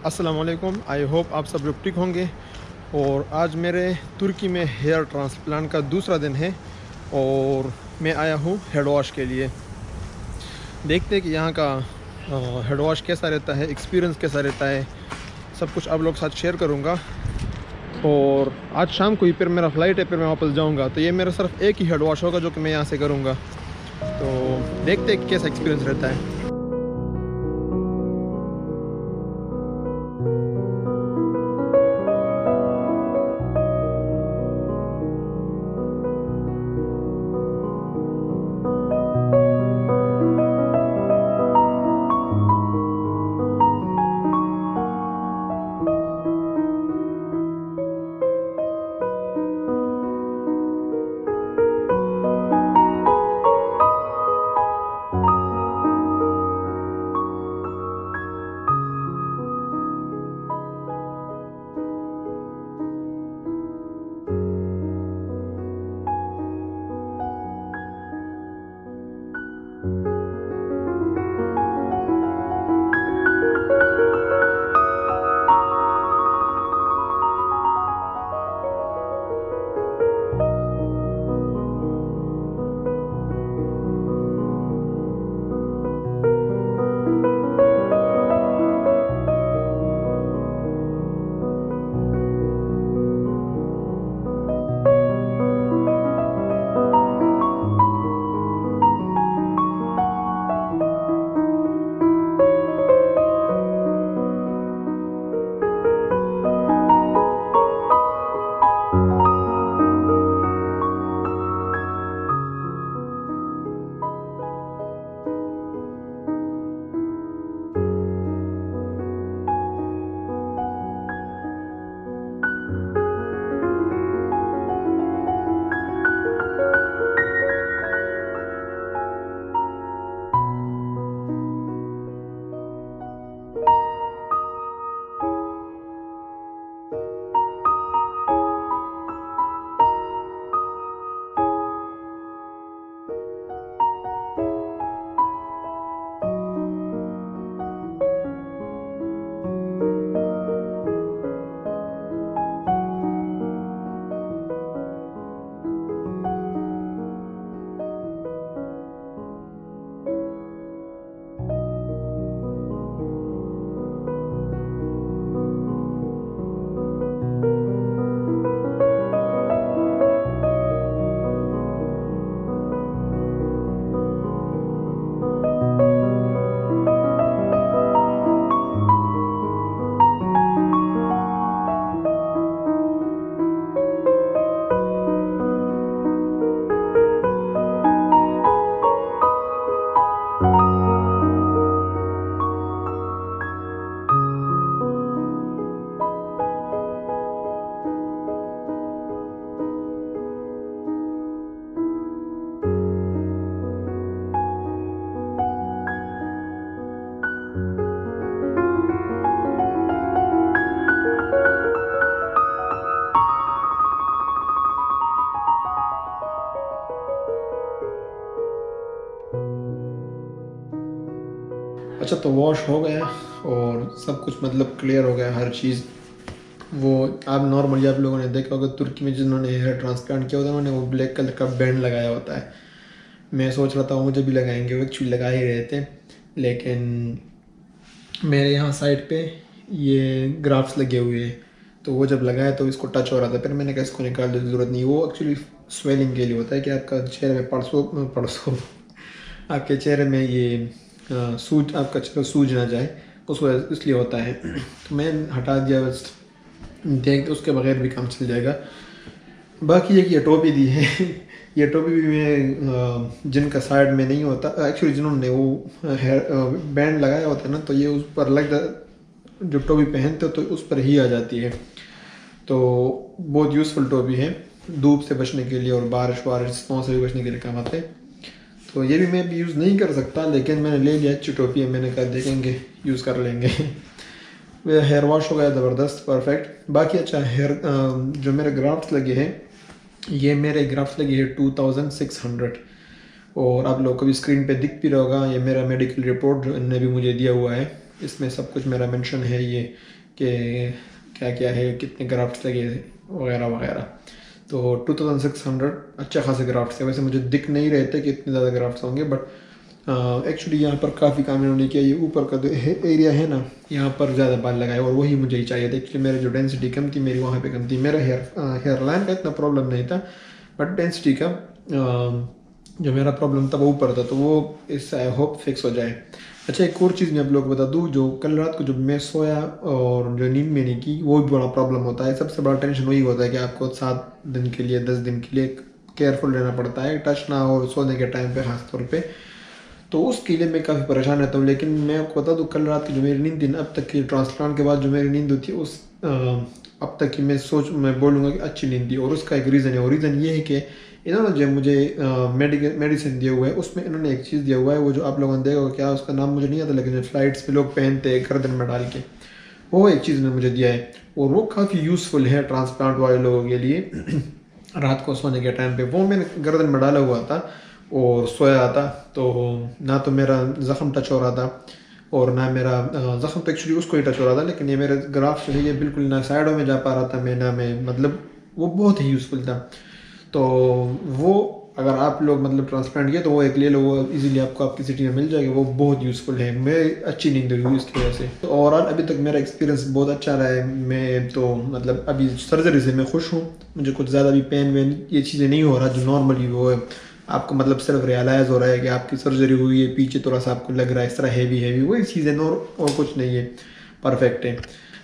अस्सलाम वालेकुम। I hope आप सब लोग ठीक होंगे। और आज मेरे तुर्की में हेयर ट्रांसप्लांट का दूसरा दिन है और मैं आया हूँ हेड वॉश के लिए। देखते हैं कि यहाँ का हेड वॉश कैसा रहता है, एक्सपीरियंस कैसा रहता है, सब कुछ आप लोग साथ शेयर करूँगा। और आज शाम को ही फिर मेरा फ़्लाइट है, फिर मैं वापस जाऊँगा, तो ये मेरा सिर्फ एक ही हेड वॉश होगा जो कि मैं यहाँ से करूँगा। तो देखते हैं कि कैसा एक्सपीरियंस रहता है। अच्छा, तो वॉश हो गया और सब कुछ मतलब क्लियर हो गया हर चीज़। वो आप नॉर्मली आप लोगों ने देखा होगा तुर्की में जिन्होंने हेयर ट्रांसप्लांट किया होता है उन्होंने वो ब्लैक कलर का बैंड लगाया होता है। मैं सोच रहा था मुझे भी लगाएंगे, वो एक्चुअली लगा ही रहे थे, लेकिन मेरे यहाँ साइड पे ये ग्राफ्स लगे हुए हैं, तो वो जब लगाया तो इसको टच हो रहा था, फिर मैंने कहा इसको निकालने की ज़रूरत नहीं। वो एक्चुअली स्वेलिंग के लिए होता है कि आपका चेहरे में परसों परसों आपके चेहरे में ये सूज आपका चेहरा सूज ना जाए, उसको इसलिए होता है। तो मैं हटा दिया, बस देख उसके बगैर भी काम चल जाएगा। बाकी ये कि ये टोपी दी है ये टोपी भी मैं जिनका साइड में नहीं होता, एक्चुअली जिन्होंने वो हेयर बैंड लगाया होता है ना, तो ये उस पर जो टोपी पहनते हो तो उस पर ही आ जाती है। तो बहुत यूज़फुल टोपी है धूप से बचने के लिए और बारिश स्नो से भी बचने के लिए काम आते हैं। तो ये भी मैं भी यूज़ नहीं कर सकता, लेकिन मैंने ले लिया, अच्छी टोपी है, मैंने कहा देखेंगे यूज़ कर लेंगे हेयर वॉश हो गया ज़बरदस्त, परफेक्ट। बाकी अच्छा हेयर जो मेरे ग्राफ्ट्स लगे हैं, ये मेरे ग्राफ्ट्स लगे हैं 2600, और आप लोग को भी स्क्रीन पे दिख भी रहा होगा, ये मेरा मेडिकल रिपोर्ट जो इन्होंने भी मुझे दिया हुआ है। इसमें सब कुछ मेरा मेंशन है ये कि क्या क्या है, कितने ग्राफ्ट्स लगे वगैरह वगैरह। तो 2600 अच्छे खासे ग्राफ्ट्स थे। वैसे मुझे दिख नहीं रहे थे कि इतने ज़्यादा ग्राफ्ट्स होंगे, बट एक्चुअली यहाँ पर काफ़ी काम इन्होंने किया। ये ऊपर का जो एरिया है ना, यहाँ पर ज़्यादा बाल लगाए और वही मुझे ही चाहिए था। एक्चुअली मेरी जो डेंसिटी कम थी मेरी वहाँ पे कम थी। मेरा हेयर लाइन का इतना प्रॉब्लम नहीं था, बट डेंसिटी का जो मेरा प्रॉब्लम था वो ऊपर था, तो वो इससे आई होप फिक्स हो जाए। अच्छा, एक और चीज़ मैं आप लोगों को बता दूँ, जो कल रात को जब मैं सोया और जो नींद में नहीं की, वो भी बड़ा प्रॉब्लम होता है। सबसे बड़ा टेंशन वही होता है कि आपको 7 दिन के लिए 10 दिन के लिए केयरफुल रहना पड़ता है, टच ना हो सोने के टाइम पे खास तौर पे। तो उसके लिए मैं काफ़ी परेशान रहता हूँ। लेकिन मैं आपको बता दूँ, कल रात की जो मेरी नींद थी ना, अब तक की ट्रांसप्लांट के बाद जो मेरी नींद होती है उस अब तक की मैं बोलूँगा कि अच्छी नींद थी। और उसका एक रीज़न है, और रीज़न ये है कि इन्होंने जो मुझे मेडिसिन दिया हुआ है उसमें इन्होंने एक चीज़ दिया हुआ है, वो जो आप लोगों ने देखा होगा, क्या उसका नाम मुझे नहीं आता, लेकिन जो फ्लाइट्स पे लोग पहनते हैं गर्दन में डाल के, वो एक चीज़ ने मुझे दिया है। और वो काफ़ी यूज़फुल है ट्रांसप्लांट वाले लोगों के लिए रात को सोने के टाइम पे। वो मैंने गर्दन में डाला हुआ था और सोया था, तो ना तो मेरा ज़ख़म टच हो रहा था और ना मेरा ज़ख़म तो एक्चुअली उसको ही टच हो रहा था, लेकिन ये मेरे ग्राफ जो है ये बिल्कुल ना साइडों में जा पा रहा था मैं, ना मैं, मतलब वो बहुत ही यूज़फुल था। तो वो अगर आप लोग मतलब ट्रांसप्लांट किया तो वो एक ले लो, वो इजीली आपको आपकी सिटी में मिल जाएगा। वो बहुत यूज़फुल है, मैं अच्छी नींद हुई उसकी वजह से। तो ओवरऑल अभी तक मेरा एक्सपीरियंस बहुत अच्छा रहा है। मैं तो मतलब अभी सर्जरी से मैं खुश हूँ। मुझे कुछ ज़्यादा भी पेन वेन ये चीज़ें नहीं हो रहा जो नॉर्मली वो है। आपको मतलब सिर्फ रियलाइज़ हो रहा है कि आपकी सर्जरी हुई है, पीछे थोड़ा सा आपको लग रहा है इस तरह हैवी वही चीज़ें, और कुछ नहीं है, परफेक्ट है।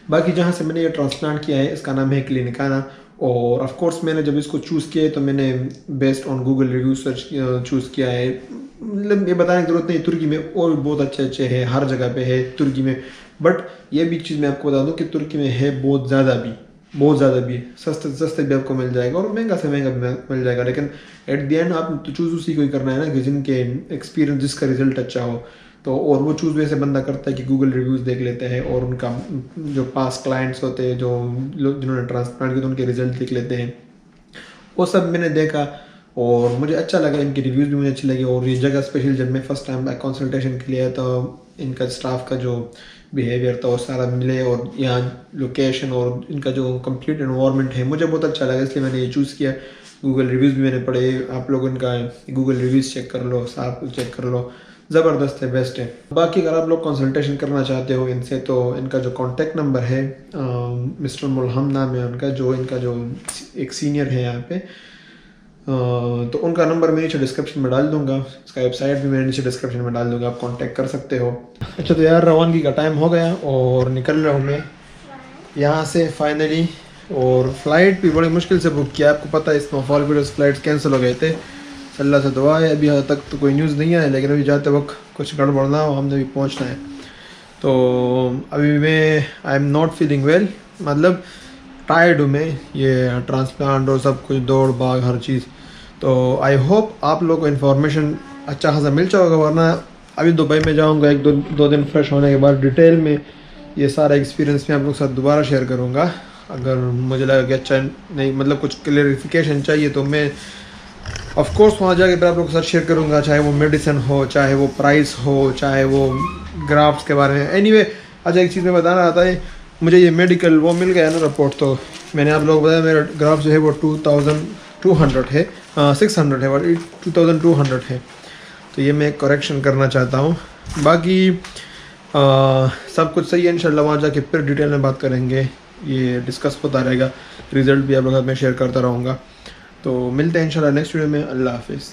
बाकी जहाँ से मैंने ये ट्रांसप्लांट किया है इसका नाम है क्लिनिकाना। और ऑफ कोर्स मैंने जब इसको चूज़ किया है तो मैंने based on Google review search choose किया है। मतलब ये बताने की ज़रूरत नहीं, तुर्की में और भी बहुत अच्छे अच्छे हैं, हर जगह पे है तुर्की में। बट ये भी चीज़ मैं आपको बता दूं कि तुर्की में है बहुत ज़्यादा भी है। सस्ते सस्ते भी आपको मिल जाएगा और महंगा से महंगा भी मिल जाएगा। लेकिन एट द एंड आप तो चूज़ उसी को ही करना है ना कि जिनके एक्सपीरियंस, जिसका रिजल्ट अच्छा हो। तो और वो चूज़ वैसे बंदा करता है कि गूगल रिव्यूज़ देख लेते हैं और उनका जो पास क्लाइंट्स होते हैं, जो लोग जिन्होंने ट्रांसप्लांट किया तो उनके रिजल्ट देख लेते हैं। वो सब मैंने देखा और मुझे अच्छा लगा, इनकी रिव्यूज़ भी मुझे अच्छी लगी। और ये जगह स्पेशल जब मैं फ़र्स्ट टाइम कंसल्टेशन के लिए आया तो इनका स्टाफ का जो बिहेवियर था वो सारा मिले, और यहाँ लोकेशन और इनका जो कंप्लीट एनवायरनमेंट है मुझे बहुत अच्छा लगा, इसलिए मैंने ये चूज़ किया। गूगल रिव्यूज़ भी मैंने पढ़े, आप लोग इनका गूगल रिव्यूज़ चेक कर लो, सारा कुछ चेक कर लो, ज़बरदस्त है, बेस्ट है। बाकी अगर आप लोग कंसल्टेशन करना चाहते हो इनसे तो इनका जो कॉन्टैक्ट नंबर है, मिस्टर मुल्हम नाम है उनका, जो इनका जो एक सीनियर है यहाँ पे, तो उनका नंबर मैं नीचे डिस्क्रिप्शन में डाल दूंगा। इसका वेबसाइट भी मैं नीचे डिस्क्रिप्शन में डाल दूंगा, आप कांटेक्ट कर सकते हो। अच्छा, तो यार रवानगी का टाइम हो गया और निकल रहा हूँ मैं यहाँ से फाइनली। और फ़्लाइट भी बड़ी मुश्किल से बुक किया, आपको पता है स्नोफॉल की फ़्लाइट्स कैंसिल हो गए थे। अल्लाह से दुआ है अभी तक तो कोई न्यूज़ नहीं आया, लेकिन अभी जाते वक्त कुछ गड़बड़ ना हो, हमने भी पहुँचना है। तो अभी मैं I am not feeling well, मतलब टायर्ड हूँ मैं, ये ट्रांसप्लांट और सब कुछ दौड़ भाग हर चीज़। तो आई होप आप लोगों को इन्फॉर्मेशन अच्छा खासा मिल जाएगा, वरना अभी दुबई में जाऊँगा एक दो दिन फ्रेश होने के बाद डिटेल में ये सारा एक्सपीरियंस मैं आप लोगों के साथ दोबारा शेयर करूँगा। अगर मुझे लगा कि अच्छा नहीं, मतलब कुछ क्लेरिफिकेशन चाहिए तो मैं ऑफ कोर्स वहाँ जाके फिर आप लोगों के साथ शेयर करूँगा, चाहे वो मेडिसिन हो, चाहे वो प्राइस हो, चाहे वो ग्राफ्स के बारे में। एनीवे, अच्छा एक चीज़ मैं बताना आता है, मुझे ये मेडिकल वो मिल गया ना रिपोर्ट, तो मैंने आप लोगों को बताया मेरा ग्राफ जो है वो 2200 है, 600 है और 2200 है। तो ये मैं करेक्शन करना चाहता हूँ। बाकी सब कुछ सही है, इंशाल्लाह वहाँ जाके फिर डिटेल में बात करेंगे, ये डिस्कस होता रहेगा, रिज़ल्ट भी आप लोगों के साथ मैं शेयर करता रहूँगा। तो मिलते हैं इंशाल्लाह नेक्स्ट वीडियो में। अल्लाह हाफिज़।